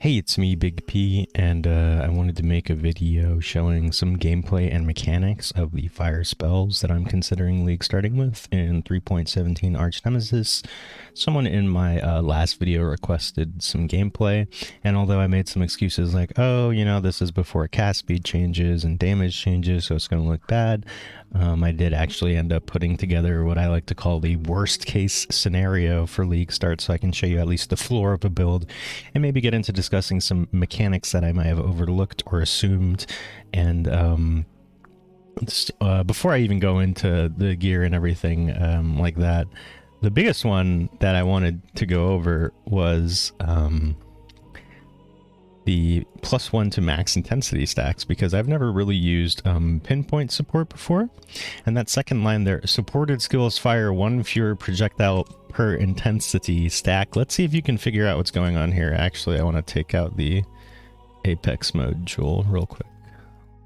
Hey, it's me, Big P, and I wanted to make a video showing some gameplay and mechanics of the fire spells that I'm considering league starting with in 3.17 Archnemesis. Someone in my last video requested some gameplay, and although I made some excuses like, oh, you know, this is before cast speed changes and damage changes, so it's going to look bad, I did actually end up putting together what I like to call the worst case scenario for league start, so I can show you at least the floor of a build and maybe get into discussing some mechanics that I might have overlooked or assumed. And before I even go into the gear and everything like that, the biggest one that I wanted to go over was the +1 to max intensity stacks, because I've never really used pinpoint support before. And that second line there, supported skills fire 1 fewer projectile per intensity stack. Let's see if you can figure out what's going on here. Actually, I want to take out the Apex mode jewel real quick.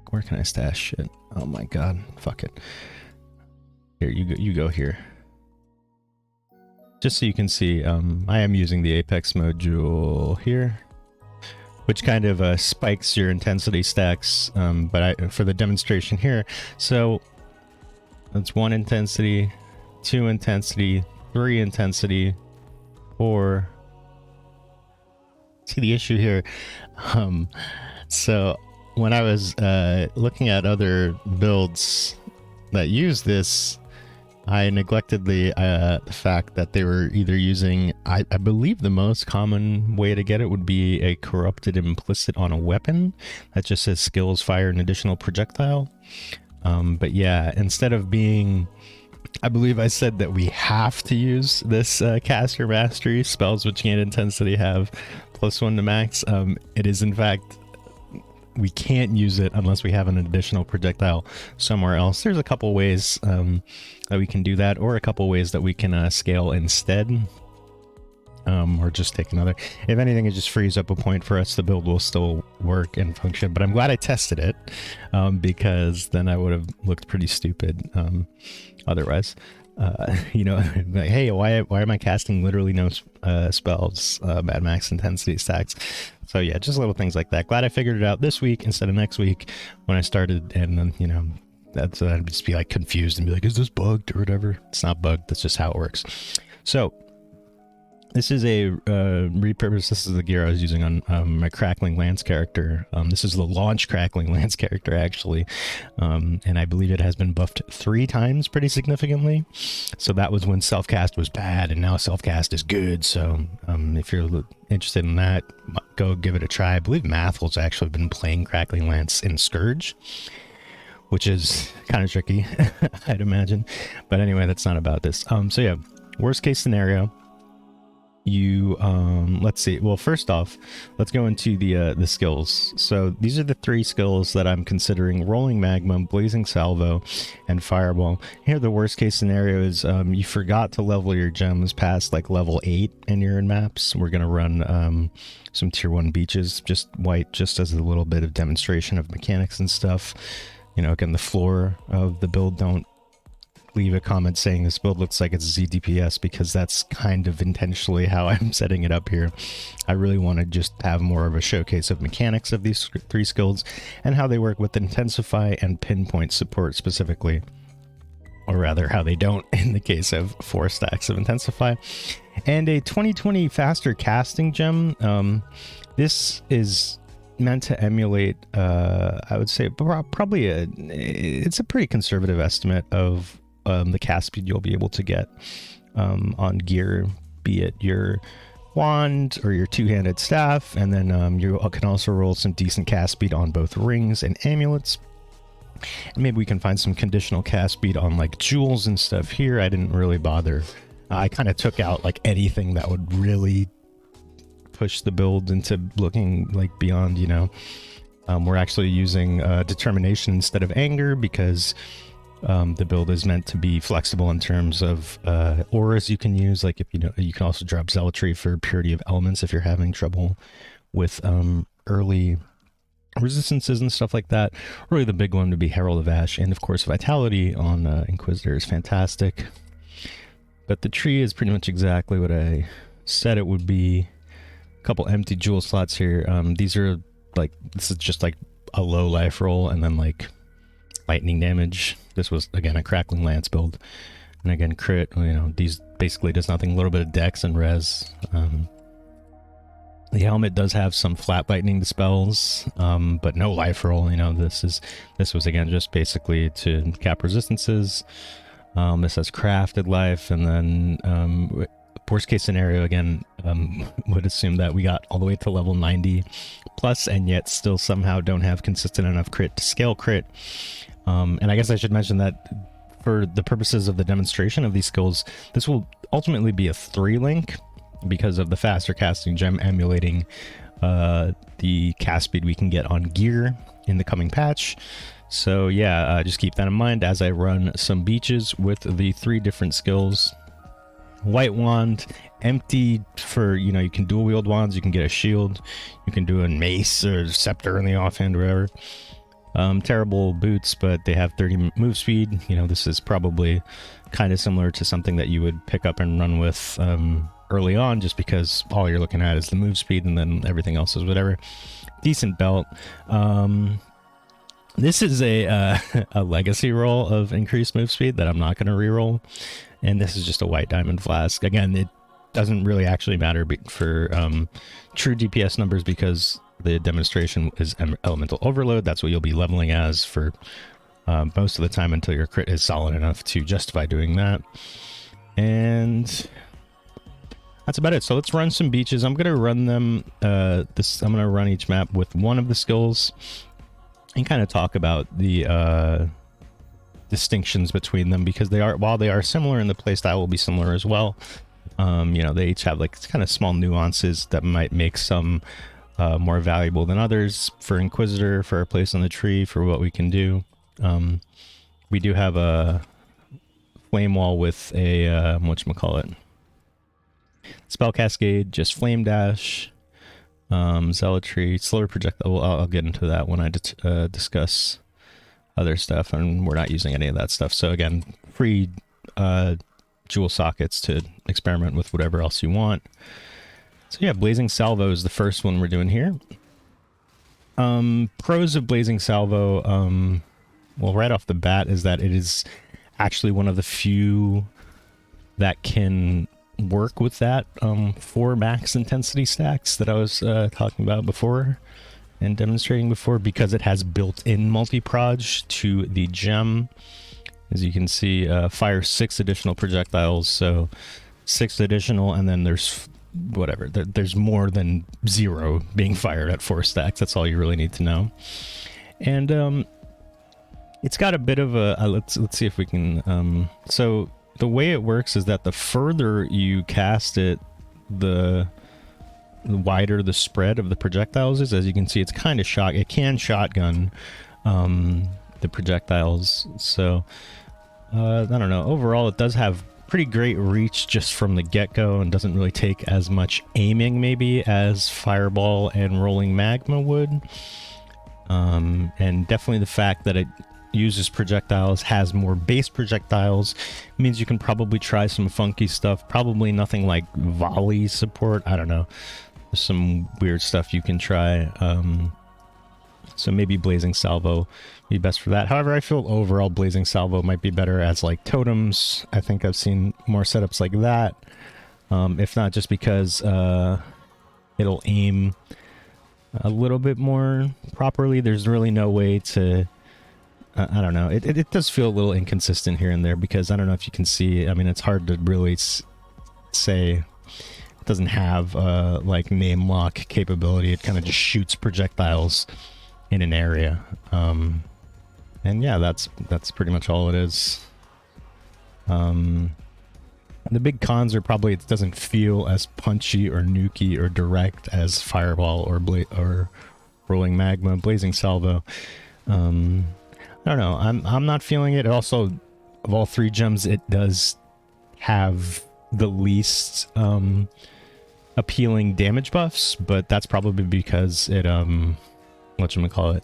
Where can I stash shit? Oh my god, fuck it. Here, you go here. Just so you can see, I am using the Apex mode jewel here, which kind of spikes your intensity stacks, but for the demonstration here, so that's 1 intensity, 2 intensity, 3 intensity, 4. See the issue here? So when I was looking at other builds that use this, I neglected the fact that they were either using, I believe the most common way to get it would be a corrupted implicit on a weapon that just says skills fire an additional projectile. But yeah, instead of being, I believe I said that we have to use this caster mastery, spells which gain intensity have +1 to max. It is in fact, we can't use it unless we have an additional projectile somewhere else. There's a couple ways that we can do that, or a couple ways that we can scale instead, or just take another. If anything, it just frees up a point for us. The build will still work and function, but I'm glad I tested it, because then I would have looked pretty stupid otherwise. You know, like, hey, why am I casting literally no spells at max intensity stacks? So yeah, just little things like that. Glad I figured it out this week instead of next week when I started, and then, you know, I'd just be like confused and be like, is this bugged or whatever? It's not bugged, that's just how it works. So this is a repurpose. This is the gear I was using on my Crackling Lance character. This is the launch Crackling Lance character, actually. And I believe it has been buffed 3 times pretty significantly. So that was when self-cast was bad, and now self-cast is good. So if you're interested in that, go give it a try. I believe Mathel's actually been playing Crackling Lance in Scourge, which is kind of tricky, I'd imagine. But anyway, that's not about this. So yeah, worst case scenario. You let's see, well, first off, let's go into the skills. So these are the 3 skills that I'm considering: Rolling Magma, Blazing Salvo, and Fireball. Here the worst case scenario is you forgot to level your gems past like level 8 in your maps. We're gonna run some tier 1 beaches, just white, just as a little bit of demonstration of mechanics and stuff. You know, again, the floor of the build, don't leave a comment saying this build looks like it's ZDPS, because that's kind of intentionally how I'm setting it up here. I really want to just have more of a showcase of mechanics of these 3 skills and how they work with Intensify and Pinpoint support specifically, or rather how they don't in the case of 4 stacks of Intensify. And a 2020 faster casting gem. This is meant to emulate, I would say probably it's a pretty conservative estimate of the cast speed you'll be able to get on gear, be it your wand or your 2-handed staff, and then you can also roll some decent cast speed on both rings and amulets. And maybe we can find some conditional cast speed on like jewels and stuff here. I didn't really bother. I kind of took out like anything that would really push the build into looking like beyond, you know. We're actually using determination instead of anger, because the build is meant to be flexible in terms of auras you can use. Like, if you know, you can also drop zealotry for purity of elements if you're having trouble with early resistances and stuff like that. Really the big one would be Herald of Ash, and of course vitality on Inquisitor is fantastic. But the tree is pretty much exactly what I said it would be. couple empty jewel slots here. These are like, this is just like a low life roll and then like lightning damage. This was again a crackling lance build, and again crit. You know, these basically does nothing. A little bit of dex and res. The helmet does have some flat lightning dispels, but no life roll. You know, this was again just basically to cap resistances. This has crafted life, and then worst case scenario again, would assume that we got all the way to level 90 plus, and yet still somehow don't have consistent enough crit to scale crit. And I guess I should mention that for the purposes of the demonstration of these skills, this will ultimately be a 3-link. Because of the faster casting gem emulating the cast speed we can get on gear in the coming patch. So yeah, just keep that in mind as I run some beaches with the 3 different skills. White wand, empty for, you know, you can dual wield wands, you can get a shield, you can do a mace or scepter in the offhand or whatever. Terrible boots, but they have 30 move speed. You know, this is probably kind of similar to something that you would pick up and run with early on, just because all you're looking at is the move speed and then everything else is whatever. Decent belt. This is a legacy roll of increased move speed that I'm not going to reroll, and this is just a white diamond flask. Again, it doesn't really actually matter for true DPS numbers because the demonstration is elemental overload. That's what you'll be leveling as for most of the time until your crit is solid enough to justify doing that. And that's about it. So let's run some beaches. I'm gonna run them. I'm gonna run each map with one of the skills and kind of talk about the distinctions between them, because they are, while they are similar and the playstyle will be similar as well. You know, they each have like kind of small nuances that might make some more valuable than others. For Inquisitor, for our place on the tree, for what we can do. We do have a flame wall with a whatchamacallit, spell cascade, just flame dash, zealotry, slower projectile. Well, I'll get into that when I discuss other stuff, and we're not using any of that stuff. So again, free jewel sockets to experiment with whatever else you want. So yeah, Blazing Salvo is the first one we're doing here. Pros of Blazing Salvo, well, right off the bat is that it is actually one of the few that can work with that 4 max intensity stacks that I was talking about before and demonstrating before, because it has built-in multi-proj to the gem. As you can see, fire 6 additional projectiles, so 6 additional, and then there's whatever, there's more than 0 being fired at 4 stacks. That's all you really need to know. And it's got a bit of a let's see if we can so the way it works is that the further you cast it, the wider the spread of the projectiles is. As you can see, it's kind of it can shotgun the projectiles. So I don't know, overall it does have pretty great reach just from the get-go, and doesn't really take as much aiming maybe as Fireball and Rolling Magma would. And definitely the fact that it uses projectiles, has more base projectiles, means you can probably try some funky stuff. Probably nothing like volley support. I don't know. There's some weird stuff you can try. So maybe Blazing Salvo be best for that. However, I feel overall Blazing Salvo might be better as like totems. I think I've seen more setups like that. If not, just because it'll aim a little bit more properly. There's really no way to... I don't know. It does feel a little inconsistent here and there, because I don't know if you can see. I mean, it's hard to really say. It doesn't have like name lock capability. It kind of just shoots projectiles in an area. And yeah, that's pretty much all it is. The big cons are probably it doesn't feel as punchy or nukey or direct as Fireball or Rolling Magma. Blazing Salvo. I don't know. I'm not feeling it. Also, of all 3 gems, it does have the least appealing damage buffs, but that's probably because it whatchamacallit,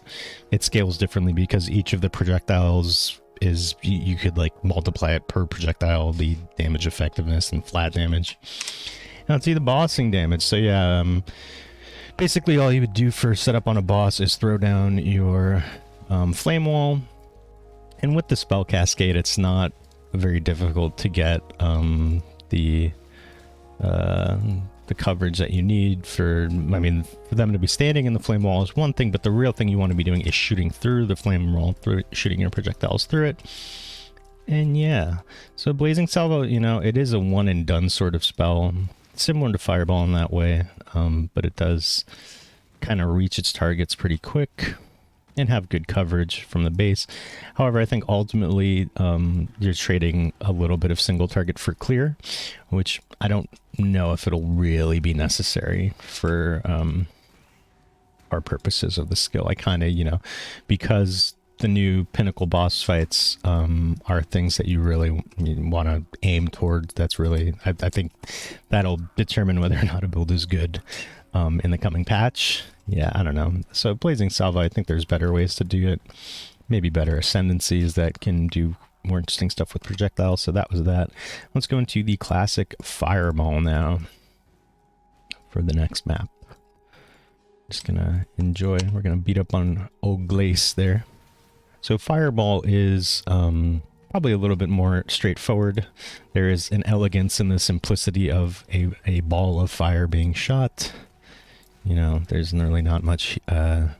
it scales differently, because each of the projectiles is you could like multiply it per projectile, the damage effectiveness and flat damage. Now let's see the bossing damage. So yeah, basically all you would do for setup on a boss is throw down your flame wall, and with the spell cascade, it's not very difficult to get the coverage that you need for, I mean, for them to be standing in the flame wall is one thing, but the real thing you want to be doing is shooting through the flame wall, shooting your projectiles through it. And yeah, so Blazing Salvo, you know, it is a one and done sort of spell, similar to Fireball in that way, but it does kind of reach its targets pretty quick and have good coverage from the base. However, I think ultimately you're trading a little bit of single target for clear, which I don't know if it'll really be necessary for our purposes of the skill. I kind of, you know, because the new pinnacle boss fights are things that you really want to aim towards. That's really, I think that'll determine whether or not a build is good in the coming patch. Yeah, I don't know. So Blazing Salvo, I think there's better ways to do it. Maybe better ascendancies that can do more interesting stuff with projectiles. So that was that. Let's go into the classic Fireball now for the next map. Just gonna enjoy. We're gonna beat up on old Glace there. So Fireball is probably a little bit more straightforward. There is an elegance in the simplicity of a ball of fire being shot. You know, there's really not much to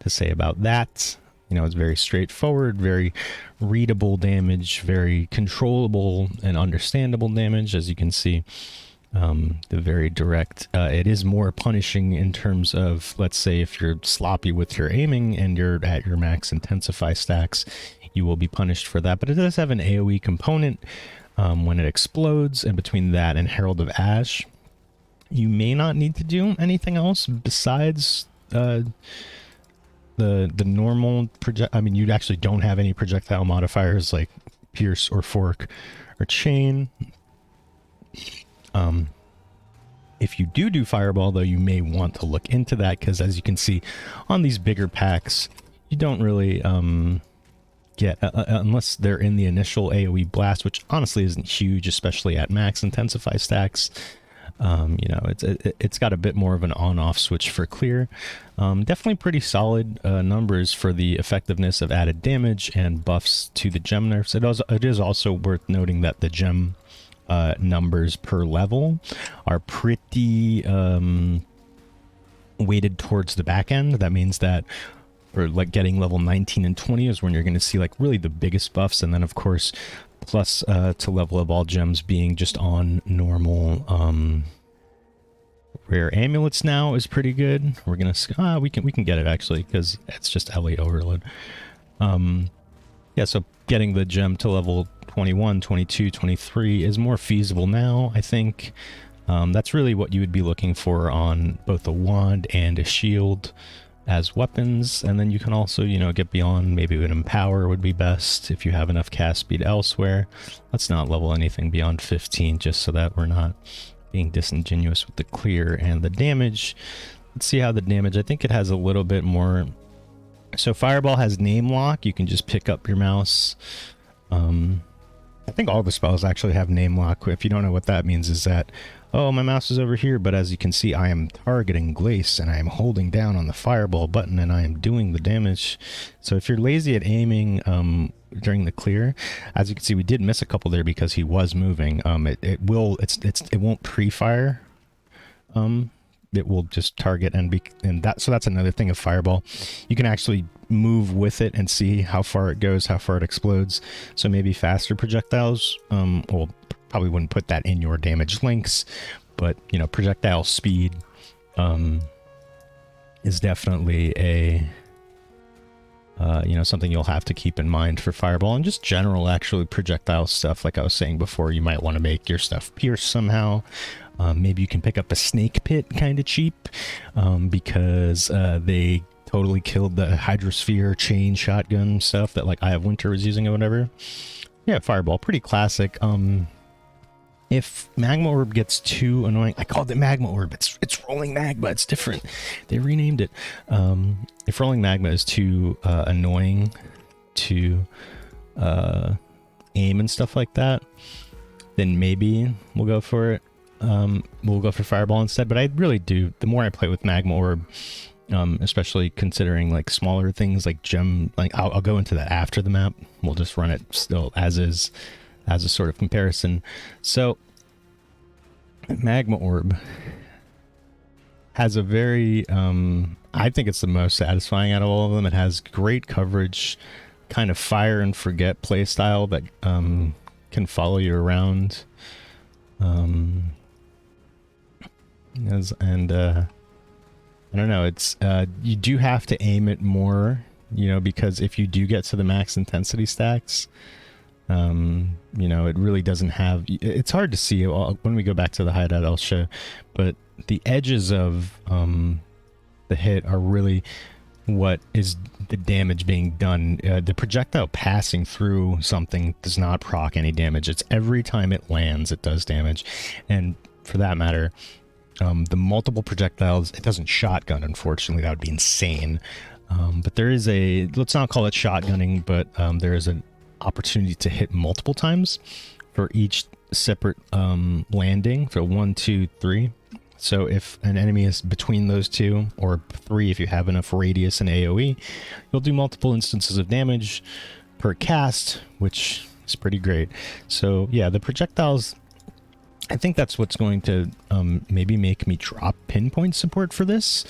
say about that. You know, it's very straightforward, very readable damage, very controllable and understandable damage, as you can see. The very direct. It is more punishing in terms of, let's say, if you're sloppy with your aiming and you're at your max intensify stacks, you will be punished for that. But it does have an AoE component when it explodes, and between that and Herald of Ash, you may not need to do anything else besides the normal project. I mean, you actually don't have any projectile modifiers like Pierce or Fork or Chain. If you do Fireball, though, you may want to look into that, because as you can see on these bigger packs, you don't really get, unless they're in the initial AoE blast, which honestly isn't huge, especially at max intensify stacks. You know, it's got a bit more of an on-off switch for clear. Definitely pretty solid numbers for the effectiveness of added damage and buffs to the gem nerfs. It is also worth noting that the gem numbers per level are pretty weighted towards the back end. That means that for like getting level 19 and 20 is when you're going to see like really the biggest buffs, and then of course plus to level of all gems being just on normal rare amulets now is pretty good. We're gonna we can get it actually because it's just LA overload. Yeah, so getting the gem to level 21, 22, 23 is more feasible now, I think. That's really what you would be looking for on both a wand and a shield as weapons, and then you can also, you know, get beyond. Maybe an empower would be best if you have enough cast speed elsewhere. Let's not level anything beyond 15 just so that we're not being disingenuous with the clear and the damage. Let's see how the damage, I think it has a little bit more. So Fireball has name lock. You can just pick up your mouse. I think all the spells actually have name lock. If you don't know what that means, is that, oh, my mouse is over here, but as you can see, I am targeting Glace and I am holding down on the Fireball button and I am doing the damage. So if you're lazy at aiming during the clear, as you can see, we did miss a couple there because he was moving. It won't pre-fire. It will just target so that's another thing of Fireball. You can actually move with it and see how far it goes, how far it explodes. So maybe faster projectiles, well, probably wouldn't put that in your damage links, but you know, projectile speed is definitely a you know, something you'll have to keep in mind for Fireball, and just general actually projectile stuff. Like I was saying before, you might want to make your stuff pierce somehow. Maybe you can pick up a snake pit kind of cheap because they totally killed the Hydrosphere chain shotgun stuff that like Eye of Winter was using or whatever. Yeah, Fireball, pretty classic. If Magma Orb gets too annoying, I called it Magma Orb. It's Rolling Magma. It's different. They renamed it. If Rolling Magma is too annoying to aim and stuff like that, then maybe we'll go for it. we'll go for Fireball instead. But I really do, the more I play with Magma Orb, especially considering like smaller things like gem, like I'll go into that after the map. We'll just run it still as is, as a sort of comparison. So Magma Orb has a very, I think it's the most satisfying out of all of them. It has great coverage, kind of fire and forget playstyle that can follow you around. I don't know, it's you do have to aim it more, you know, because if you do get to the max intensity stacks, you know, it really doesn't have, it's hard to see. When we go back to the hideout, I'll show, but the edges of the hit are really what is the damage being done. The projectile passing through something does not proc any damage. It's every time it lands, it does damage. And for that matter, the multiple projectiles, it doesn't shotgun, unfortunately. That would be insane. But there is a, let's not call it shotgunning, but there is an opportunity to hit multiple times for each separate landing. So 1, 2, 3. So if an enemy is between those two, or 3 if you have enough radius and AoE, you'll do multiple instances of damage per cast, which is pretty great. So yeah, the projectiles, I think that's what's going to maybe make me drop pinpoint support for this.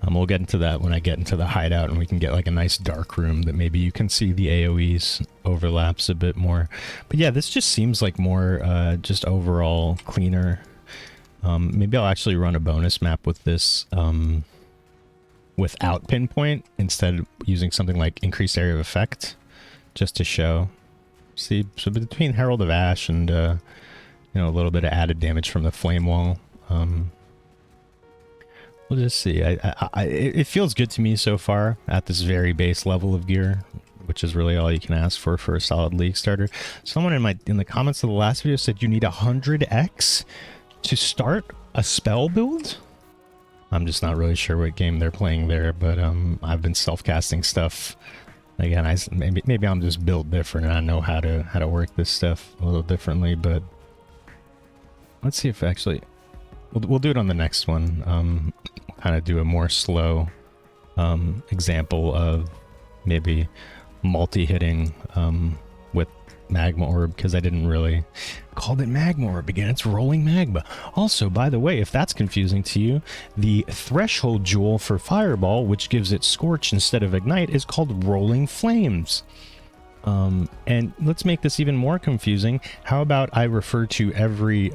We'll get into that when I get into the hideout and we can get like a nice dark room that maybe you can see the AoEs overlaps a bit more. But yeah, this just seems like more just overall cleaner. Maybe I'll actually run a bonus map with this without pinpoint, instead of using something like increased area of effect, just to show. See, so between Herald of Ash and you know, a little bit of added damage from the flame wall. We'll just see. It feels good to me so far at this very base level of gear, which is really all you can ask for a solid League starter. Someone in the comments of the last video said you need 100x to start a spell build. I'm just not really sure what game they're playing there, but I've been self-casting stuff. Again, maybe I'm just built different and I know how to work this stuff a little differently, but let's see if actually we'll do it on the next one. Kind of do a more slow example of maybe multi-hitting with Magma Orb, because I didn't really called it Magma Orb again. It's rolling magma. Also, by the way, if that's confusing to you, the threshold jewel for Fireball, which gives it Scorch instead of Ignite, is called Rolling Flames. And let's make this even more confusing. How about I refer to every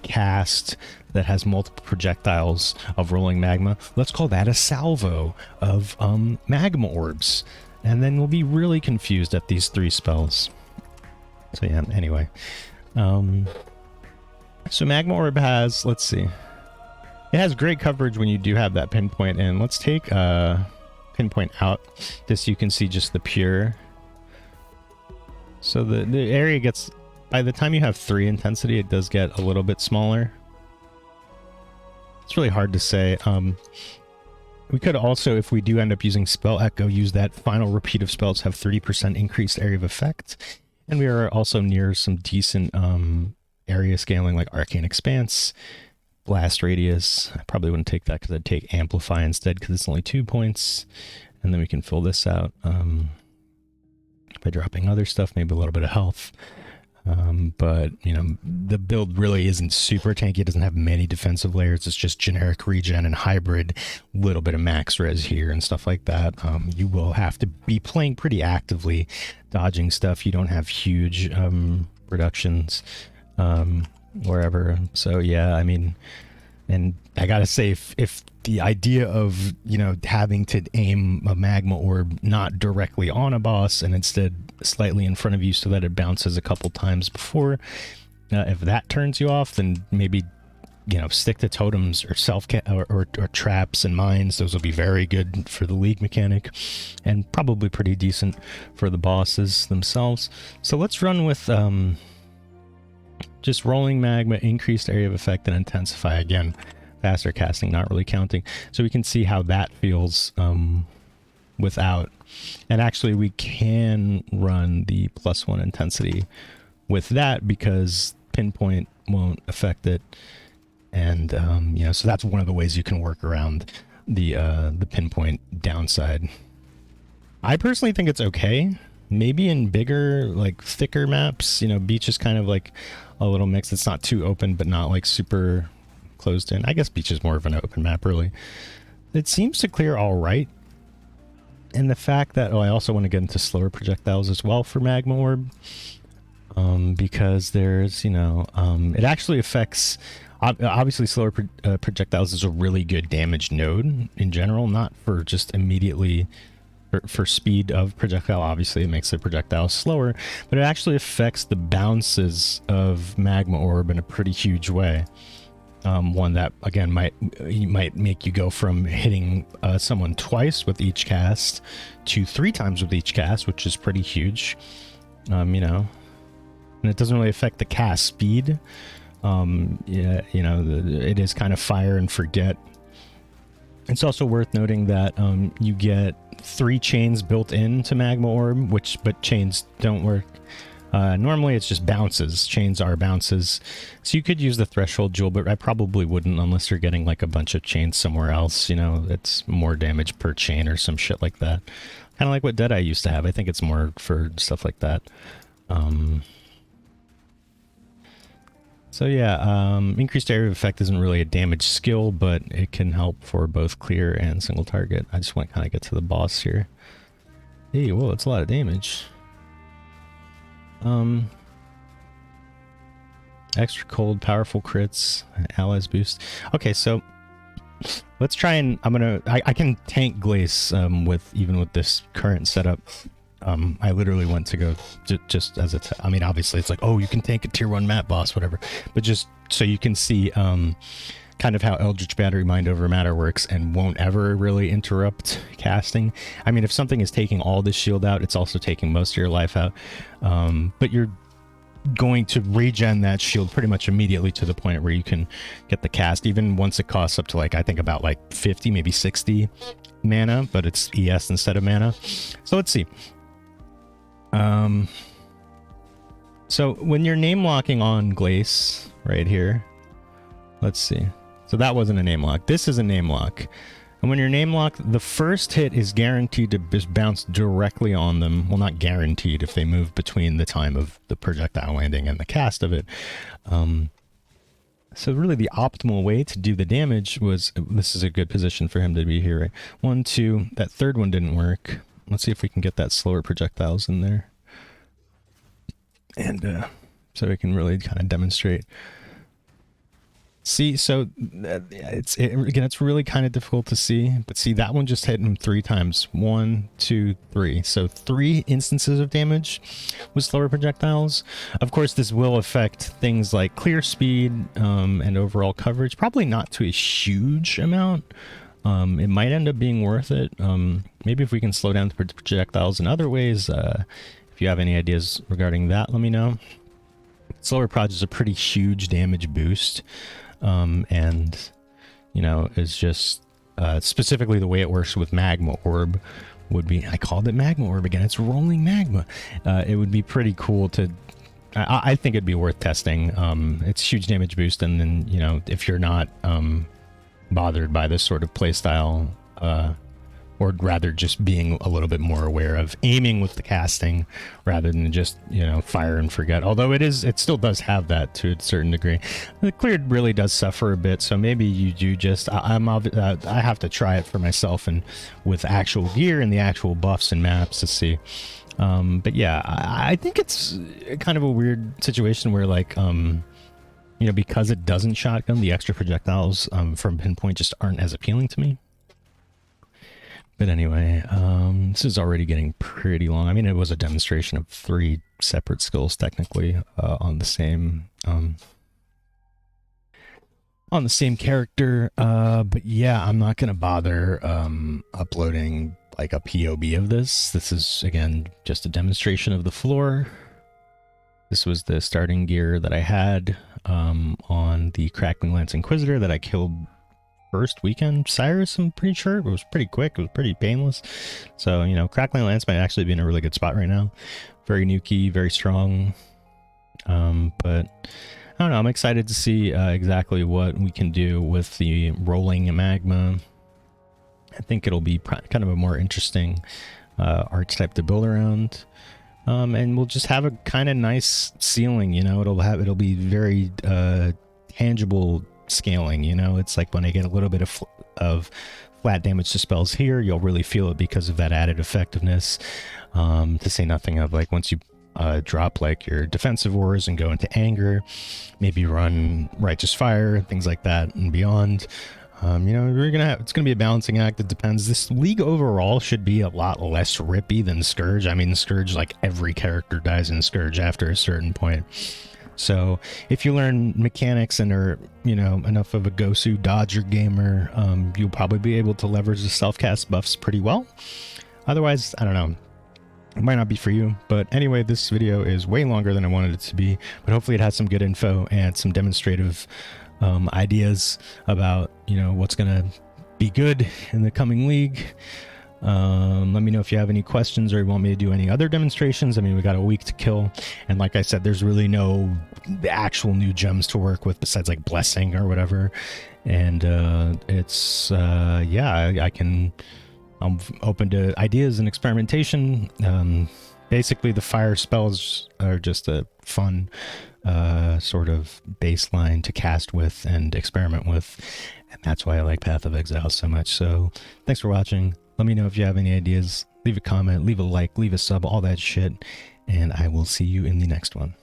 cast that has multiple projectiles of rolling magma? Let's call that a salvo of magma orbs. And then we'll be really confused at these 3 spells. So yeah, anyway. So Magma Orb has, let's see. It has great coverage when you do have that pinpoint in. Let's take pinpoint out, just so you can see just the pure. So the area gets, by the time you have 3 intensity, it does get a little bit smaller. It's really hard to say. We could also, if we do end up using Spell Echo, use that final repeat of spells, have 30% increased area of effect. And we are also near some decent area scaling like Arcane Expanse, Blast Radius. I probably wouldn't take that because I'd take Amplify instead because it's only 2 points. And then we can fill this out by dropping other stuff, maybe a little bit of health. But, you know, the build really isn't super tanky. It doesn't have many defensive layers. It's just generic regen and hybrid, little bit of max res here and stuff like that. You will have to be playing pretty actively, dodging stuff. You don't have huge reductions wherever. So, yeah, I mean, and I gotta say, if the idea of, you know, having to aim a magma orb not directly on a boss and instead slightly in front of you so that it bounces a couple times before, if that turns you off, then maybe, you know, stick to totems or or traps and mines. Those will be very good for the League mechanic and probably pretty decent for the bosses themselves. So let's run with just rolling magma, increased area of effect, and intensify again. Faster casting not really counting, so we can see how that feels without. And actually we can run the +1 intensity with that because pinpoint won't affect it And you know, so that's one of the ways you can work around the pinpoint downside. I personally think it's okay. Maybe in bigger, like thicker maps, you know, beach is kind of like a little mix. It's not too open, but not like super closed in. I guess beach is more of an open map, really. It seems to clear all right. And the fact that, oh, I also want to get into slower projectiles as well for Magma Orb. Because there's, you know, it actually affects, obviously slower projectiles is a really good damage node in general, not for just immediately for speed of projectile. Obviously it makes the projectile slower, but it actually affects the bounces of Magma Orb in a pretty huge way. One that again might make you go from hitting someone twice with each cast to 3 times with each cast, which is pretty huge. You know, and it doesn't really affect the cast speed. Yeah, you know, it is kind of fire and forget. It's also worth noting that you get 3 chains built into Magma Orb, but chains don't work. Normally it's just bounces. Chains are bounces. So you could use the threshold jewel, but I probably wouldn't unless you're getting like a bunch of chains somewhere else. You know, it's more damage per chain or some shit like that. Kind of like what Deadeye used to have. I think it's more for stuff like that. So yeah, increased area of effect isn't really a damage skill, but it can help for both clear and single target. I just want to kind of get to the boss here. Hey, whoa, it's a lot of damage. Extra cold, powerful crits, allies boost. Okay, so let's try and I can tank Glace even with this current setup. I literally went to go just as I mean, obviously it's like, oh, you can tank a tier 1 map boss, whatever, but just so you can see kind of how Eldritch Battery Mind over Matter works and won't ever really interrupt casting. I mean, if something is taking all this shield out, it's also taking most of your life out, but you're going to regen that shield pretty much immediately to the point where you can get the cast, even once it costs up to like, I think about like 50, maybe 60 mana, but it's ES instead of mana. So let's see. So when you're name locking on Glace right here, let's see. So that wasn't a name lock. This is a name lock. And when you're name locked, the first hit is guaranteed to just bounce directly on them. Well, not guaranteed if they move between the time of the projectile landing and the cast of it. So really the optimal way to do the damage was, this is a good position for him to be here, right? 1, 2, that third one didn't work. Let's see if we can get that slower projectiles in there. And so we can really kind of demonstrate. See, so it's really kind of difficult to see, but see, that one just hit him 3 times. 1, 2, 3. So 3 instances of damage with slower projectiles. Of course, this will affect things like clear speed and overall coverage. Probably not to a huge amount. It might end up being worth it. Maybe if we can slow down the projectiles in other ways. If you have any ideas regarding that, let me know. Slower proj is a pretty huge damage boost. And, you know, it's just specifically the way it works with Magma Orb would be, I called it Magma Orb again, it's rolling magma. It would be pretty cool to, I think it'd be worth testing. It's huge damage boost, and then, you know, if you're not bothered by this sort of playstyle, or rather just being a little bit more aware of aiming with the casting rather than just, you know, fire and forget. Although it still does have that to a certain degree. The clear really does suffer a bit, so maybe you do just, I have to try it for myself and with actual gear and the actual buffs and maps to see. But yeah, I think it's kind of a weird situation where, like, you know, because it doesn't shotgun, the extra projectiles from Pinpoint just aren't as appealing to me. But anyway, this is already getting pretty long. I mean, it was a demonstration of 3 separate skills technically on the same character. But yeah, I'm not gonna bother uploading like a POB of this. This is again just a demonstration of the floor. This was the starting gear that I had on the Crackling Lance Inquisitor that I killed first weekend. Cyrus, I'm pretty sure. It was pretty quick. It was pretty painless. So, you know, Crackling Lance might actually be in a really good spot right now. Very nukey, very strong. But I don't know. I'm excited to see exactly what we can do with the rolling magma. I think it'll be kind of a more interesting archetype to build around. And we'll just have a kind of nice ceiling, you know. It'll be very tangible scaling, you know. It's like when I get a little bit of flat damage to spells here, you'll really feel it because of that added effectiveness. To say nothing of like once you drop like your defensive wars and go into anger, maybe run righteous fire, things like that and beyond. You know, it's gonna be a balancing act. It depends. This league overall should be a lot less rippy than Scourge. I mean, Scourge, like every character dies in Scourge after a certain point. So if you learn mechanics and are, you know, enough of a Gosu dodger gamer, you'll probably be able to leverage the self-cast buffs pretty well. Otherwise, I don't know. It might not be for you, but anyway, this video is way longer than I wanted it to be, but hopefully it has some good info and some demonstrative ideas about, you know, what's gonna be good in the coming league. Let me know if you have any questions or you want me to do any other demonstrations. I mean, we got a week to kill, and like I said, there's really no actual new gems to work with besides like blessing or whatever. And it's yeah, I'm open to ideas and experimentation. Basically, the fire spells are just a fun sort of baseline to cast with and experiment with, and that's why I like Path of Exile so much. So thanks for watching. Let me know if you have any ideas. Leave a comment, leave a like, leave a sub, all that shit, and I will see you in the next one.